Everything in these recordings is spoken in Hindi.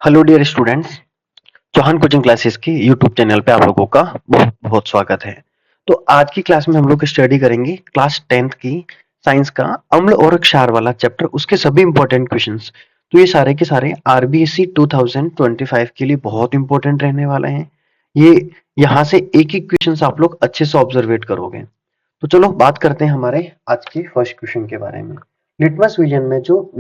Hello dear students, Chauhan coaching classes की यूट्यूब चैनल पे आप लोगों का बहुत बहुत स्वागत है। तो आज की क्लास में हम लोग स्टडी करेंगे क्लास 10th की साइंस का अम्ल और क्षार वाला चैप्टर, उसके सभी इंपॉर्टेंट क्वेश्चंस। तो ये सारे के सारे आरबीएससी 2025 के लिए बहुत इंपॉर्टेंट रहने वाले हैं। ये यहाँ से एक एक क्वेश्चन आप लोग अच्छे से ऑब्जर्वेट करोगे। तो चलो बात करते हैं हमारे आज के फर्स्ट क्वेश्चन के बारे में। लिटमस विजन में जो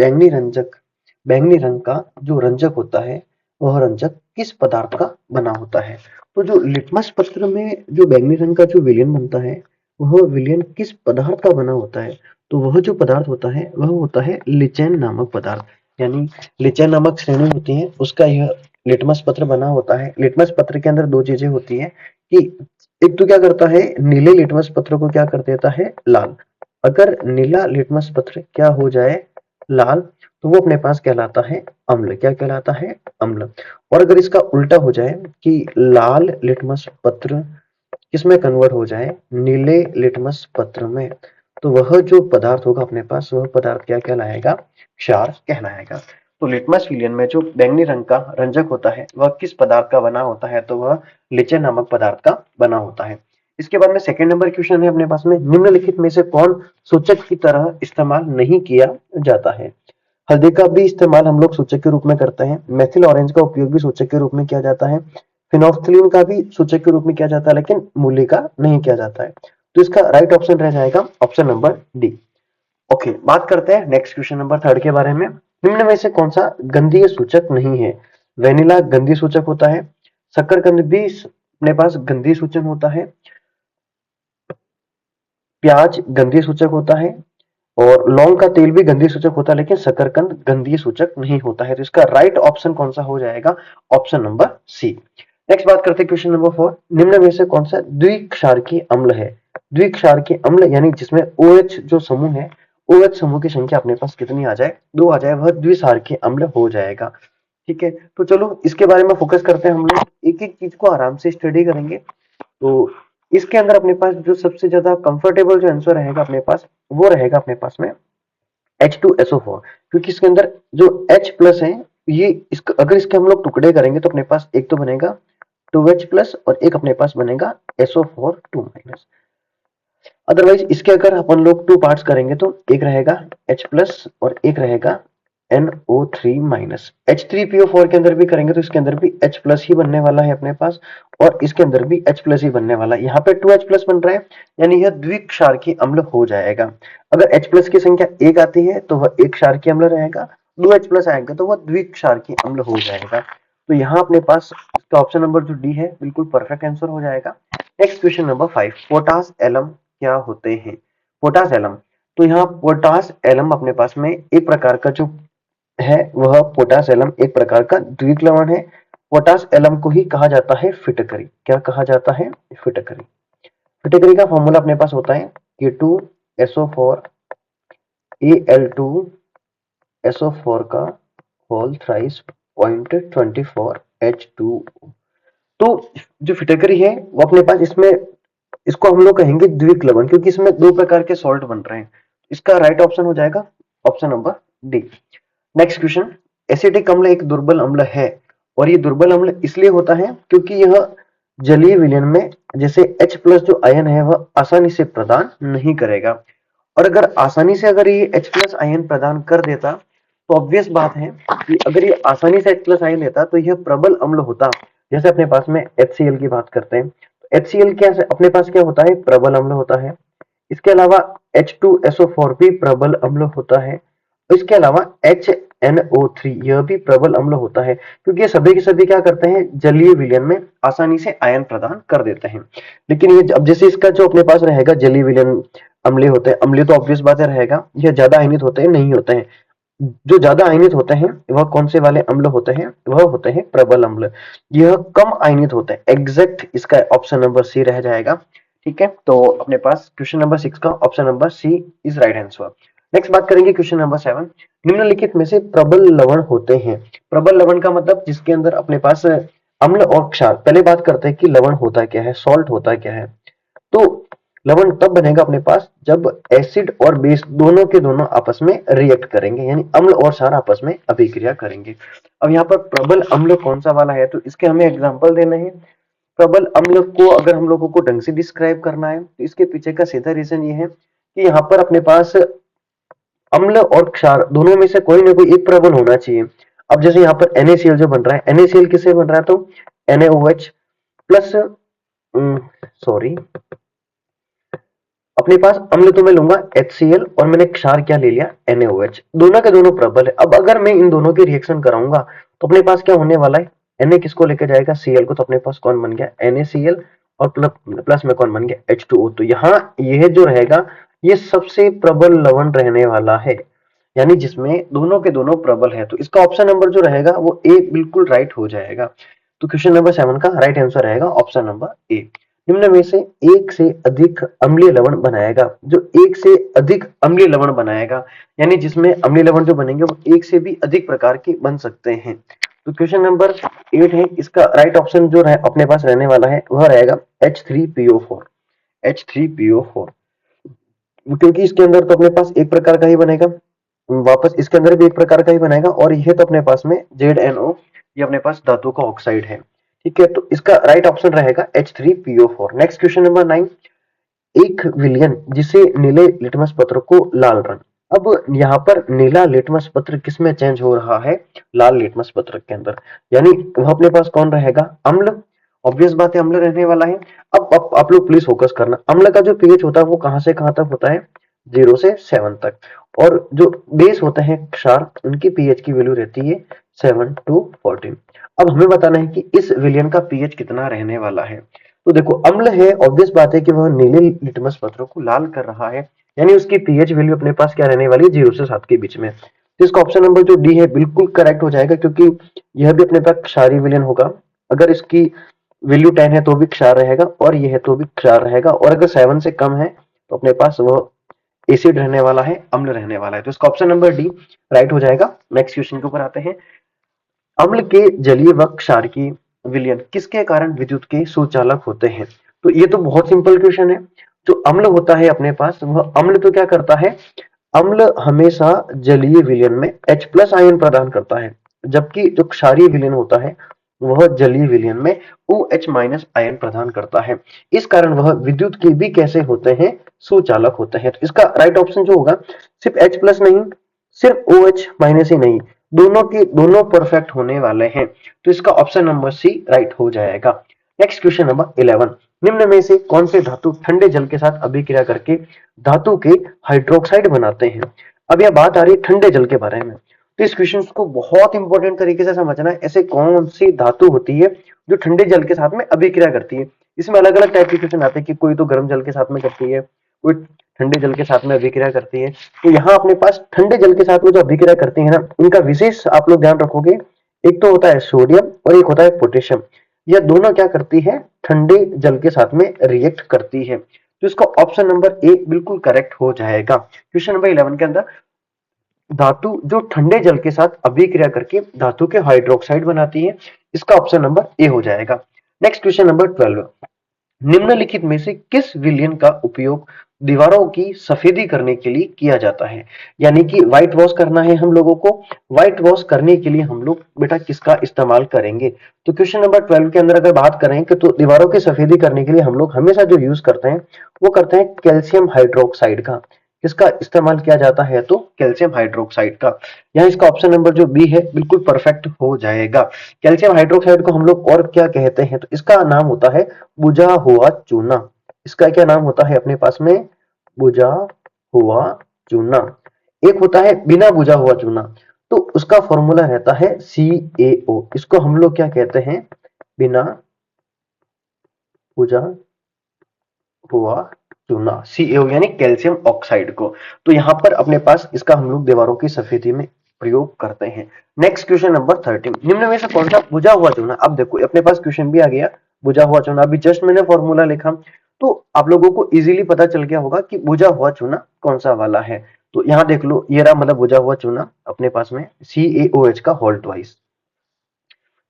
बैंगनी रंग का जो रंजक होता है, वह रंजक किस पदार्थ का बना होता है? तो जो लिटमस पत्र में जो बैंगनी रंग का जो विलयन बनता है, वह विलयन किस पदार्थ का बना होता है? तो वह जो पदार्थ होता है, वह होता है लिचेन नामक पदार्थ। यानी लिचेन नामक श्रेणी होती है, उसका यह लिटमस पत्र बना होता है। लिटमस पत्र के अंदर दो चीजें होती है कि एक तो क्या करता है, नीले लिटमस पत्र को क्या कर देता है, लाल। अगर नीला लिटमस पत्र क्या हो जाए, लाल, तो वो अपने पास कहलाता है अम्ल। क्या कहलाता है? अम्ल। और अगर इसका उल्टा हो जाए कि लाल लिटमस पत्र किसमें कन्वर्ट हो जाए, नीले लिटमस पत्र में, तो वह जो पदार्थ होगा अपने पास, वह पदार्थ क्या कहलाएगा? क्षार कहलाएगा। तो लिटमस विलयन में जो बैंगनी रंग का रंजक होता है, वह किस पदार्थ का बना होता है? तो वह लिचेन नामक पदार्थ का बना होता है। इसके बाद में सेकंड नंबर क्वेश्चन है अपने पास में, निम्नलिखित में से कौन सूचक की तरह इस्तेमाल नहीं किया जाता है? हल्दी का भी इस्तेमाल हम लोग सूचक के रूप में करते हैं। मेथिल ऑरेंज का उपयोग भी सूचक के रूप में किया जाता है। फिनोल्फ्थालीन का भी सूचक के रूप में किया जाता है, लेकिन मूली का नहीं किया जाता है। तो इसका राइट ऑप्शन रह जाएगा ऑप्शन नंबर डी। ओके, बात करते हैं नेक्स्ट क्वेश्चन नंबर थर्ड के बारे में। निम्न में से कौन सा गंधीय सूचक नहीं है? वेनिला गंधीय सूचक होता है। शकरकंद भी अपने पास गंधीय सूचक होता है। प्याज गंधीय सूचक होता है और लौंग का तेल भी गंधीय सूचक होता है, लेकिन शकरकंद गंधीय सूचक नहीं होता है। तो इसका राइट ऑप्शन कौन सा हो जाएगा? Option number C. नेक्स्ट बात करते हैं क्वेश्चन नंबर 4। निम्न में से कौन सा द्विक्षारकीय अम्ल है? द्विक्षारकीय अम्ल यानी जिसमें OH जो समूह है, OH समूह की संख्या अपने पास कितनी आ जाए? 2 आ जाए, वह द्विक्षारकीय अम्ल हो जाएगा। ठीक है, तो चलो इसके बारे में फोकस करते हैं। हम लोग एक एक चीज को आराम से स्टडी करेंगे। तो इसके अंदर अपने पास जो सबसे ज्यादा कंफर्टेबल जो आंसर रहेगा अपने पास, वो रहेगा अपने पास में H2SO4। क्योंकि इसके अंदर जो H प्लस है, ये अगर इसके हम लोग टुकड़े करेंगे तो अपने पास एक तो बनेगा 2H प्लस और एक अपने पास बनेगा SO4 2 माइनस। अदरवाइज इसके अगर अपन लोग टू पार्ट्स करेंगे तो एक रहेगा H प्लस और एक रहेगा NO3 माइनस। H3PO4 के अंदर भी करेंगे तो इसके अंदर भी H प्लस ही बनने वाला है अपने पास, और इसके अंदर भी H प्लस ही बनने वाला है। यहाँ पे 2H प्लस बन रहा है, यानी यह द्विक्षारकीय अम्ल हो जाएगा। अगर H प्लस की संख्या एक आती है तो वह एक क्षारकीय अम्ल रहेगा, 2H प्लस आएगा तो वह द्विक्षारकीय अम्ल हो जाएगा। तो यहाँ अपने पास इसका ऑप्शन नंबर जो डी है, बिल्कुल परफेक्ट आंसर हो जाएगा। Next question number 5। Potash alum क्या होते हैं? पोटास एलम, तो यहाँ पोटास एलम अपने पास में एक प्रकार का जो है, वह पोटास एलम एक प्रकार का द्विक लवण है। पोटास एलम को ही कहा जाता है फिटकरी। क्या कहा जाता है? फिटकरी। फिटकरी का फॉर्मूला अपने पास होता है K2SO4 Al2SO4 का होल थ्राइस 0.24H2O। तो जो फिटकरी है वो अपने पास इसमें, इसको हम लोग कहेंगे द्विक लवण, क्योंकि इसमें दो प्रकार के सॉल्ट बन रहे हैं। इसका राइट ऑप्शन हो जाएगा option number D. Next question. Acetic अम्ल एक दुर्बल अम्ल है, और ये दुर्बल अम्ल इसलिए होता है क्योंकि यह जलीय विलयन में जैसे H प्लस जो आयन है वह आसानी से प्रदान नहीं करेगा। और अगर आसानी से अगर ये H प्लस आयन प्रदान कर देता, तो ऑब्वियस बात है कि अगर ये आसानी से H प्लस आयन देता तो यह प्रबल अम्ल होता। जैसे अपने पास में HCl की बात करते हैं, HCl क्या अपने पास क्या होता है? प्रबल अम्ल होता है। इसके अलावा H2SO4 भी प्रबल अम्ल होता है। इसके अलावा HNO3 यह भी प्रबल अम्ल होता है, क्योंकि ये सभी के सभी क्या करते हैं? जलीय विलयन में आसानी से आयन प्रदान कर देते हैं। लेकिन ये अब जैसे इसका जो अपने पास रहेगा जलीय विलयन अम्लीय होते हैं, अम्लीय तो ऑब्वियस बात है रहेगा, यह ज्यादा आयनित होते हैं नहीं होते हैं। जो ज्यादा आयनित होते हैं वह कौन से वाले अम्ल होते हैं? वह होते हैं प्रबल अम्ल। यह कम आयनित होते हैं। एग्जैक्ट इसका ऑप्शन नंबर सी रह जाएगा। ठीक है, तो अपने पास क्वेश्चन नंबर 6 का option number C is right answer. Next बात करेंगे क्वेश्चन नंबर 7। निम्नलिखित में से प्रबल लवण होते हैं। प्रबल लवण का मतलब जिसके अंदर अपने पास अम्ल और क्षार। पहले बात करते हैं कि लवण होता क्या है, सॉल्ट होता क्या है। तो लवण तब बनेगा अपने पास जब एसिड और बेस दोनों के दोनों आपस में रिएक्ट करेंगे, यानी अम्ल और क्षार आपस में अभिक्रिया करेंगे। अब यहाँ पर प्रबल अम्ल कौन सा वाला है, तो इसके हमें एग्जाम्पल देने हैं। प्रबल अम्ल को अगर हम लोगों को ढंग से डिस्क्राइब करना है तो इसके पीछे का सीधा रीजन ये है कि यहाँ पर अपने पास अम्ल और क्षार दोनों में से कोई ना कोई एक प्रबल होना चाहिए। अब जैसे यहाँ पर NaCl जो बन रहा है, NaCl किससे बन रहा है, तो NaOH प्लस, सॉरी, अपने पास अम्ल तो मैं लूंगा HCl और मैंने क्षार क्या ले लिया, NaOH। दोनों के दोनों प्रबल है। अब अगर मैं इन दोनों के रिएक्शन कराऊंगा तो अपने पास क्या होने वाला है, Na किसको लेकर जाएगा, Cl को, तो अपने पास कौन बन गया, NaCl, और प्लस में कौन बन गया, H2O। तो यहाँ यह जो रहेगा ये सबसे प्रबल लवण रहने वाला है, यानी जिसमें दोनों के दोनों प्रबल है। तो इसका ऑप्शन नंबर जो रहेगा वो ए बिल्कुल राइट हो जाएगा। तो क्वेश्चन नंबर 7 का राइट आंसर रहेगा ऑप्शन नंबर ए। निम्न में से एक से अधिक अम्लीय लवण बनाएगा, जो एक से अधिक अम्लीय लवण बनाएगा, यानी जिसमें अम्लीय लवण जो बनेंगे वो एक से भी अधिक प्रकार के बन सकते हैं। तो क्वेश्चन नंबर 8 है, इसका राइट ऑप्शन जो है अपने पास रहने वाला है वह रहेगा H3PO4। H3PO4, क्योंकि इसके अंदर तो अपने पास एक प्रकार का ही बनेगा, वापस इसके अंदर भी एक प्रकार का ही बनेगा, और यह तो अपने पास में ZNO, ये अपने पास धातु का ऑक्साइड है। ठीक है, तो इसका राइट ऑप्शन रहेगा H3PO4। नेक्स्ट क्वेश्चन नंबर 9, एक विलयन जिसे नीले लिटमस पत्र को लाल रंग। अब यहाँ पर नीला लिटमस पत्र किस में चेंज हो रहा है, लाल लिटमस पत्र के अंदर, यानी वह अपने पास कौन रहेगा, अम्ल। ऑब्वियस बात है, अम्ल रहने वाला है। अब आप लोग प्लीज फोकस करना, अम्ल का जो पीएच होता है वो कहां से कहां तक होता है, 0 से 7 तक, और जो बेस होते हैं क्षार उनकी पीएच की वैल्यू रहती है 7 to 14। अब हमें बताना है कि इस विलयन का पीएच कितना रहने वाला है। तो देखो, अम्ल है, ऑब्वियस बात है कि वह नीले लिटमस पत्रों को लाल कर रहा है, यानी उसकी पीएच वैल्यू अपने पास क्या रहने वाली है, 0 से 7 के बीच में। तो इसका ऑप्शन नंबर जो डी है बिल्कुल करेक्ट हो जाएगा, क्योंकि यह भी अपने पास क्षारीय विलयन होगा। अगर इसकी वैल्यू 10 है तो भी क्षार रहेगा, और यह है तो भी क्षार रहेगा, और अगर 7 से कम है तो अपने पास वह एसिड रहने वाला है, अम्ल रहने वाला है। तो इसका ऑप्शन नंबर डी राइट हो जाएगा। नेक्स्ट क्वेश्चन के ऊपर आते हैं। अम्ल के जलीय व क्षारकीय विलयन किसके कारण विद्युत के सुचालक होते हैं। तो ये तो बहुत सिंपल क्वेश्चन है। जो अम्ल होता है अपने पास, वह अम्ल तो क्या करता है, अम्ल हमेशा जलीय विलयन में H प्लस आयन प्रदान करता है, जबकि जो क्षारीय विलयन होता है वह जलीय विलयन में OH माइनस आयन प्रदान करता है। इस कारण वह विद्युत के भी कैसे होते हैं, सुचालक होते हैं। तो इसका राइट ऑप्शन जो होगा, सिर्फ H प्लस नहीं, सिर्फ OH माइनस ही नहीं, दोनों के दोनों परफेक्ट होने वाले हैं। तो इसका ऑप्शन नंबर सी राइट हो जाएगा। नेक्स्ट क्वेश्चन नंबर 11, निम्न में से कौन से धातु ठंडे जल के साथ अभिक्रिया करके धातु के हाइड्रोक्साइड बनाते हैं। अब यह बात आ रही है ठंडे जल के बारे में, तो इस क्वेश्चन को बहुत इंपॉर्टेंट तरीके से समझना है। ऐसे कौन सी धातु होती है जो ठंडे जल के साथ में अभिक्रिया करती है। इसमें अलग अलग टाइप के क्वेश्चन आते हैं कि कोई तो गर्म जल के साथ में करती है, कोई ठंडे जल के साथ में अभिक्रिया करती है। तो यहाँ अपने पास ठंडे जल के साथ में जो अभिक्रिया करती है ना, इनका विशेष आप लोग ध्यान रखोगे, एक तो होता है सोडियम और एक होता है पोटेशियम। यह दोनों क्या करती है, ठंडे जल के साथ में रिएक्ट करती है। तो इसका ऑप्शन नंबर ए बिल्कुल करेक्ट हो जाएगा। क्वेश्चन नंबर 11 के अंदर धातु जो ठंडे जल के साथ अभिक्रिया करके धातु के हाइड्रोक्साइड बनाती है, इसका ऑप्शन नंबर ए हो जाएगा। नेक्स्ट क्वेश्चन नंबर 12, निम्नलिखित में से किस विलयन का उपयोग दीवारों की सफेदी करने के लिए किया जाता है। यानी कि व्हाइट वॉश करना है हम लोगों को, व्हाइट वॉश करने के लिए हम लोग बेटा किसका इस्तेमाल करेंगे। तो क्वेश्चन नंबर 12 के अंदर अगर बात करें कि तो दीवारों की सफेदी करने के लिए हम लोग हमेशा जो यूज करते हैं वो करते हैं कैल्शियम हाइड्रोक्साइड का। किसका इस्तेमाल किया जाता है, तो कैल्शियम हाइड्रोक्साइड का। यहाँ इसका ऑप्शन नंबर जो बी है बिल्कुल परफेक्ट हो जाएगा। कैल्शियम हाइड्रोक्साइड को हम लोग और क्या कहते हैं, तो इसका नाम होता है बुझा हुआ चूना। इसका क्या नाम होता है अपने पास में, बुझा हुआ चूना। एक होता है बिना बुझा हुआ चूना, तो उसका फॉर्मूला रहता है CaO। इसको हम लोग क्या कहते हैं, बिना बुझा हुआ चूना, CaO यानी कैल्शियम ऑक्साइड को। तो यहाँ पर अपने पास इसका हम लोग दीवारों की सफेदी में प्रयोग करते हैं। नेक्स्ट क्वेश्चन नंबर 13, निम्न में से कौन सा बुझा हुआ चूना। अब देखो अपने पास क्वेश्चन भी आ गया, बुझा हुआ चूना। अभी जस्ट मैंने फॉर्मूला लिखा तो आप लोगों को इजीली पता चल गया होगा कि बुझा हुआ चूना कौन सा वाला है। तो यहाँ देख लो, ये रहा मतलब बुझा हुआ चूना अपने पास में CaOH का होल ट्वाइस।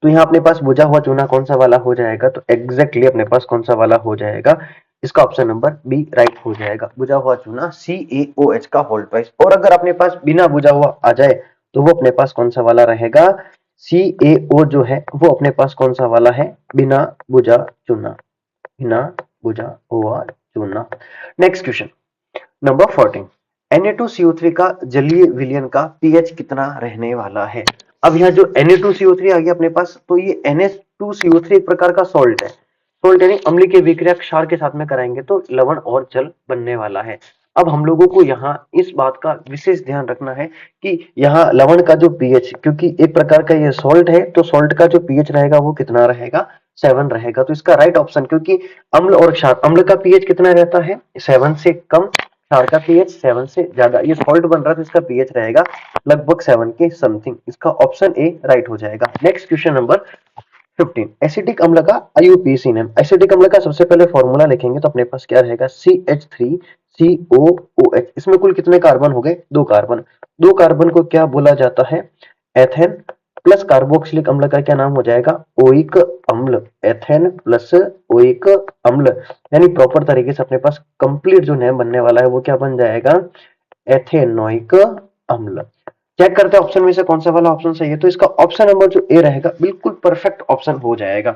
तो यहाँ अपने पास बुझा हुआ चूना कौन सा वाला हो जाएगा, तो एग्जैक्टली अपने पास कौन सा वाला हो जाएगा, इसका ऑप्शन नंबर बी राइट हो जाएगा। बुझा हुआ चूना CaOH का होल्ड प्राइस। और अगर अपने पास बिना बुझा हुआ आ जाए तो वो अपने पास कौन सा वाला रहेगा, CaO जो है वो अपने पास कौन सा वाला है, बिना बुझा चूना, बिना बुझा हुआ चूना। नेक्स्ट क्वेश्चन नंबर 14, Na2CO3 का जलीय विलयन का पीएच कितना रहने वाला है। अब यहाँ जो Na2CO3 आ गया अपने पास, तो ये Na2CO3 एक प्रकार का सॉल्ट है। सॉल्ट यानी अम्ल की विक्रिया क्षार के साथ में कराएंगे तो लवण और जल बनने वाला है। अब हम लोगों को यहाँ इस बात का विशेष ध्यान रखना है कि यहाँ लवण का जो पीएच, क्योंकि एक प्रकार का ये सॉल्ट है, तो सॉल्ट का जो पीएच रहेगा वो कितना रहेगा, 7 रहेगा। तो इसका राइट ऑप्शन, क्योंकि अम्ल और क्षार, अम्ल का पीएच कितना रहता है 7 से कम, क्षार का पीएच 7 से ज्यादा, ये सॉल्ट बन रहा है तो इसका पीएच रहेगा लगभग 7 के समथिंग। इसका ऑप्शन ए राइट हो जाएगा। नेक्स्ट क्वेश्चन नंबर 15, एसिटिक अम्ल का IUPAC नेम। एसिटिक अम्ल का सबसे पहले फॉर्मूला लिखेंगे तो अपने पास क्या रहेगा, CH3COOH। इसमें कुल कितने कार्बन हो गए, 2 कार्बन। 2 कार्बन को क्या बोला जाता है, एथेन प्लस कार्बोक्सिलिक अम्ल का क्या नाम हो जाएगा, ओइक अम्ल। एथेन प्लस ओइक अम्ल, यानी प्रॉपर तरीके से अपने पास कंप्लीट जो नेम बनने वाला है वो क्या बन जाएगा, एथेनोइक अम्ल। चेक करते हैं ऑप्शन में से कौन सा वाला ऑप्शन सही है, तो इसका ऑप्शन नंबर जो ए रहेगा बिल्कुल परफेक्ट ऑप्शन हो जाएगा।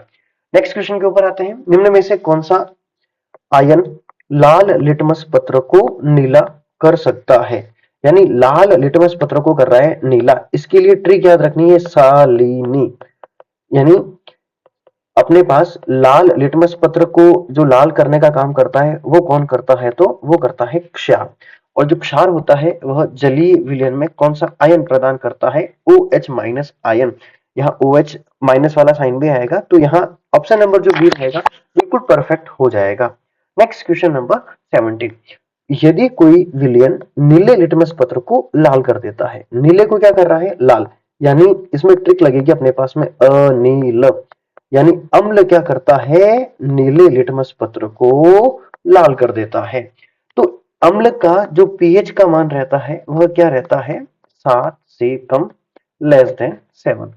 नेक्स्ट क्वेश्चन के ऊपर आते हैं, निम्न में से कौन सा आयन लाल लिटमस पत्र को नीला कर सकता है। यानी लाल लिटमस पत्र को कर रहा है नीला, इसके लिए ट्रिक याद रखनी है, सालिनी। यानी अपने पास लाल लिटमस पत्र को जो लाल करने का काम करता है वो कौन करता है, तो वो करता है क्षार। और जो क्षार होता है वह जलीय विलयन में कौन सा आयन प्रदान करता है, OH माइनस आयन। यहाँ OH माइनस वाला साइन भी आएगा, तो यहाँ ऑप्शन नंबर जो बी रहेगा बिल्कुल परफेक्ट हो जाएगा। नेक्स्ट क्वेश्चन नंबर 17, यदि कोई विलयन नीले लिटमस पत्र को लाल कर देता है, नीले को क्या कर रहा है, लाल, यानी इसमें ट्रिक लगेगी अपने पास में अनील। यानी अम्ल क्या करता है, नीले लिटमस पत्र को लाल कर देता है। तो अम्ल का जो पीएच का मान रहता है वह क्या रहता है, 7 से कम, लेस देन 7।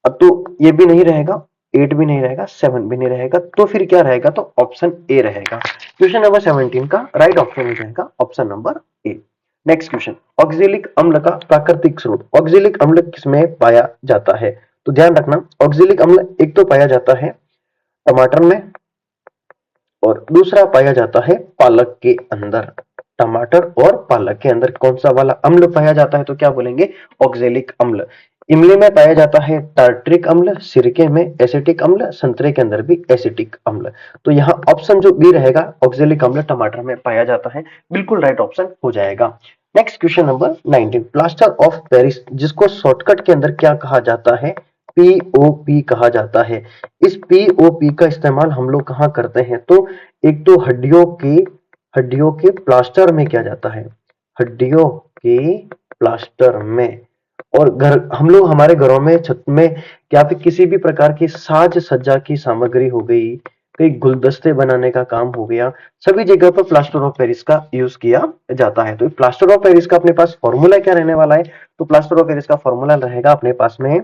अब तो ये भी नहीं रहेगा, 8 भी नहीं रहेगा, 7 भी नहीं रहेगा, तो फिर क्या रहेगा, तो ऑप्शन ए रहेगा। क्वेश्चन नंबर 17 का राइट ऑप्शन हो जाएगा option number A. Next question, oxalic अम्ल का प्राकृतिक स्रोत। ऑक्जेलिक अम्ल किसमें पाया जाता है, तो ध्यान रखना, ऑक्जेलिक अम्ल एक तो पाया जाता है टमाटर में, और दूसरा पाया जाता है पालक के अंदर। टमाटर और पालक के अंदर कौन सा वाला अम्ल पाया जाता है, तो क्या बोलेंगे, ऑक्जेलिक अम्ल। इमली में पाया जाता है टार्ट्रिक अम्ल, सिरके में एसिटिक अम्ल, संतरे के अंदर भी एसिटिक अम्ल। तो यहाँ ऑप्शन जो बी रहेगा, ऑक्जेलिक अम्ल टमाटर में पाया जाता है, बिल्कुल राइट ऑप्शन हो जाएगा। Next question number 19, plaster of Paris जिसको शॉर्टकट के अंदर क्या कहा जाता है, POP कहा जाता है। इस POP का इस्तेमाल हम लोग कहाँ करते हैं, तो एक तो हड्डियों के प्लास्टर में किया जाता है, हड्डियों के प्लास्टर में। और घर, हम लोग हमारे घरों में छत में या फिर किसी भी प्रकार की साज सज्जा की सामग्री हो गई, कई गुलदस्ते बनाने का काम हो गया, सभी जगह पर प्लास्टर ऑफ पेरिस का यूज किया जाता है। तो प्लास्टर ऑफ पेरिस का अपने पास फॉर्मूला क्या रहने वाला है, तो प्लास्टर ऑफ पेरिस का फॉर्मूला रहेगा अपने पास में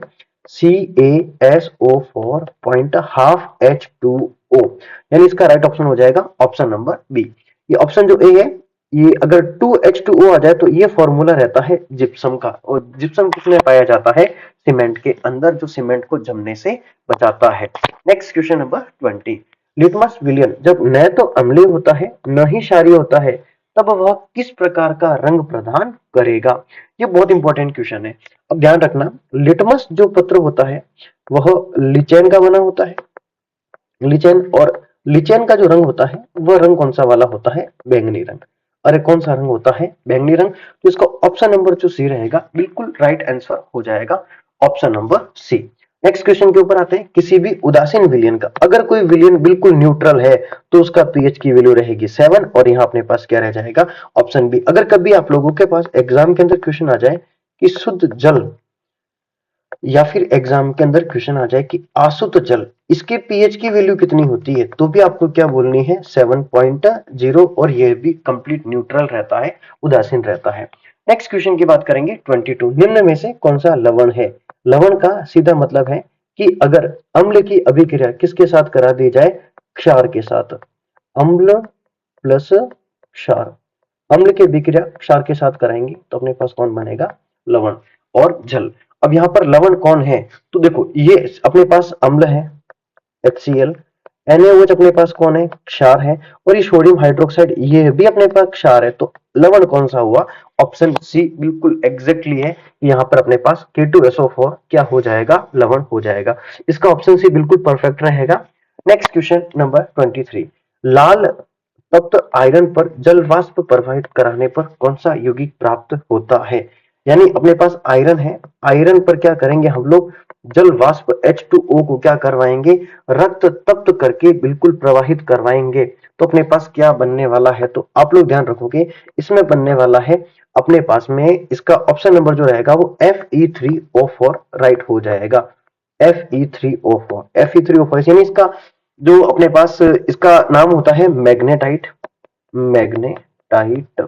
CaSO4 पॉइंट हाफ H2O। यानी इसका राइट ऑप्शन हो जाएगा ऑप्शन नंबर बी। ये ऑप्शन जो ए है, ये अगर 2H2O आ जाए तो ये फॉर्मूला रहता है जिप्सम का, और जिप्सम किसमें पाया जाता है, सीमेंट के अंदर, जो सीमेंट को जमने से बचाता है। नेक्स्ट क्वेश्चन नंबर 20, लिटमस विलयन जब न तो अम्लीय होता है न ही क्षारीय होता है तब वह किस प्रकार का रंग प्रदान करेगा। ये बहुत इंपॉर्टेंट क्वेश्चन है। अब ध्यान रखना, लिटमस जो पत्र होता है वह लिचेन का बना होता है, लिचेन, और लिचेन का जो रंग होता है वह रंग कौन सा वाला होता है, बैंगनी रंग। अरे कौन सा रंग होता है, बैंगनी रंग। तो इसका ऑप्शन नंबर जो सी रहेगा बिल्कुल राइट आंसर हो जाएगा, option number C. Next question के ऊपर आते हैं, किसी भी उदासीन विलयन का, अगर कोई विलयन बिल्कुल न्यूट्रल है तो उसका पीएच की वैल्यू रहेगी 7, और यहाँ अपने पास क्या रह जाएगा, ऑप्शन बी। अगर कभी आप लोगों के पास एग्जाम के अंदर क्वेश्चन आ जाए कि शुद्ध जल, या फिर एग्जाम के अंदर क्वेश्चन आ जाए कि आसुत जल, इसके पीएच की वैल्यू कितनी होती है, तो भी आपको क्या बोलनी है, 7.0, और यह भी कंप्लीट न्यूट्रल रहता है, उदासीन रहता है। नेक्स्ट क्वेश्चन की बात करेंगे 22, निम्न में से कौन सा लवण है। लवण का सीधा मतलब है कि अगर अम्ल की अभिक्रिया किसके साथ करा दी जाए, क्षार के साथ, अम्ल प्लस क्षार, अम्ल की अभिक्रिया क्षार के साथ कराएंगे तो अपने पास कौन बनेगा, लवण और जल। अब यहाँ पर लवण कौन है, तो देखो ये अपने पास अम्ल है HCl, NaOH अपने पास कौन है, क्षार है, और ये सोडियम हाइड्रोक्साइड ये भी अपने पास क्षार है। तो लवण कौन सा हुआ, ऑप्शन सी बिल्कुल एग्जैक्टली है। यहाँ पर अपने पास K2SO4 क्या हो जाएगा, लवण हो जाएगा। इसका ऑप्शन सी बिल्कुल परफेक्ट रहेगा। नेक्स्ट क्वेश्चन नंबर 23, लाल तप्त आयरन पर जल वाष्प प्रवाहित कराने पर कौन सा यौगिक प्राप्त होता है। यानी अपने पास आयरन है, आयरन पर क्या करेंगे हम लोग, जल वाष्प H2O को क्या करवाएंगे, रक्त तप्त करके बिल्कुल प्रवाहित करवाएंगे। तो अपने पास क्या बनने वाला है, तो आप लोग ध्यान रखोगे इसमें बनने वाला है अपने पास में इसका ऑप्शन नंबर जो रहेगा वो Fe3O4 राइट हो जाएगा। Fe3O4 यानी इसका जो अपने पास इसका नाम होता है मैग्नेटाइट, मैग्नेटाइट,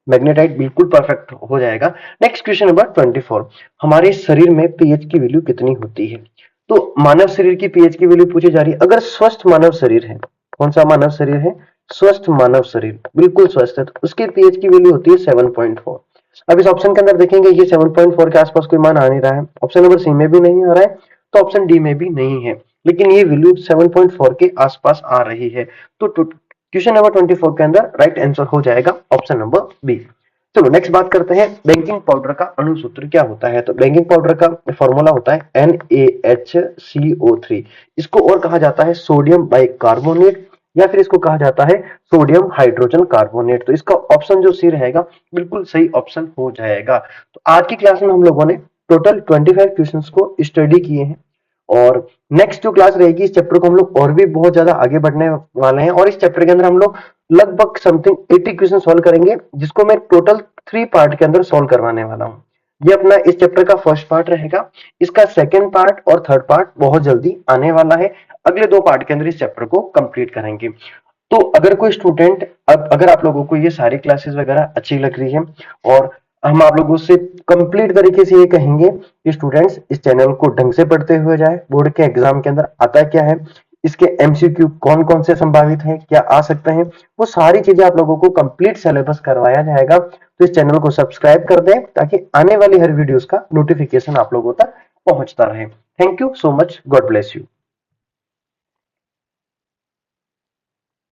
मैग्नेटाइट बिल्कुल परफेक्ट हो जाएगा। नेक्स्ट क्वेश्चन नंबर 24, हमारे शरीर में पीएच की वैल्यू कितनी होती है। तो मानव शरीर की पीएच की वैल्यू पूछी जा रही है। अगर स्वस्थ मानव शरीर है, कौन सा मानव शरीर है, स्वस्थ मानव शरीर बिल्कुल स्वस्थ है, तो उसकी पीएच की वैल्यू होती है 7.4। अब इस ऑप्शन के अंदर देखेंगे ये 7.4 के आसपास कोई मान आ नहीं रहा है, ऑप्शन नंबर सी में भी नहीं आ रहा है, तो ऑप्शन डी में भी नहीं है, लेकिन ये वैल्यू 7.4 के आसपास आ रही है। तो क्वेश्चन नंबर 24 के अंदर राइट आंसर हो जाएगा ऑप्शन नंबर बी। चलो नेक्स्ट बात करते हैं, बेकिंग पाउडर का अणु सूत्र क्या होता है। तो बेकिंग पाउडर का फॉर्मूला होता है NaHCO3। इसको और कहा जाता है सोडियम बाइकार्बोनेट, या फिर इसको कहा जाता है सोडियम हाइड्रोजन कार्बोनेट। तो इसका ऑप्शन जो सी रहेगा बिल्कुल सही ऑप्शन हो जाएगा। तो आज की क्लास में हम लोगों ने टोटल 25 क्वेश्चंस को स्टडी किए हैं, और नेक्स्ट जो क्लास रहेगी इस चैप्टर को हम लोग और भी बहुत ज्यादा आगे बढ़ने वाले हैं, और इस चैप्टर के अंदर हम लोग लगभग समथिंग 80 क्वेश्चन सॉल्व करेंगे, जिसको मैं टोटल 3 पार्ट के अंदर सॉल्व करवाने वाला हूँ। ये अपना इस चैप्टर का फर्स्ट पार्ट रहेगा, इसका सेकंड पार्ट और थर्ड पार्ट बहुत जल्दी आने वाला है। अगले 2 पार्ट के अंदर इस चैप्टर को कंप्लीट करेंगे। तो अगर कोई स्टूडेंट, अगर आप लोगों को ये सारी क्लासेस वगैरह अच्छी लग रही है, और हम आप लोगों से कंप्लीट तरीके से ये कहेंगे कि स्टूडेंट्स इस चैनल को ढंग से पढ़ते हुए जाए, बोर्ड के एग्जाम के अंदर आता क्या है, इसके MCQ कौन कौन से संभावित हैं, क्या आ सकते हैं, वो सारी चीजें आप लोगों को कंप्लीट सिलेबस करवाया जाएगा। तो इस चैनल को सब्सक्राइब कर दें ताकि आने वाली हर वीडियोस का नोटिफिकेशन आप लोगों तक पहुंचता रहे। Thank you so much, God bless you.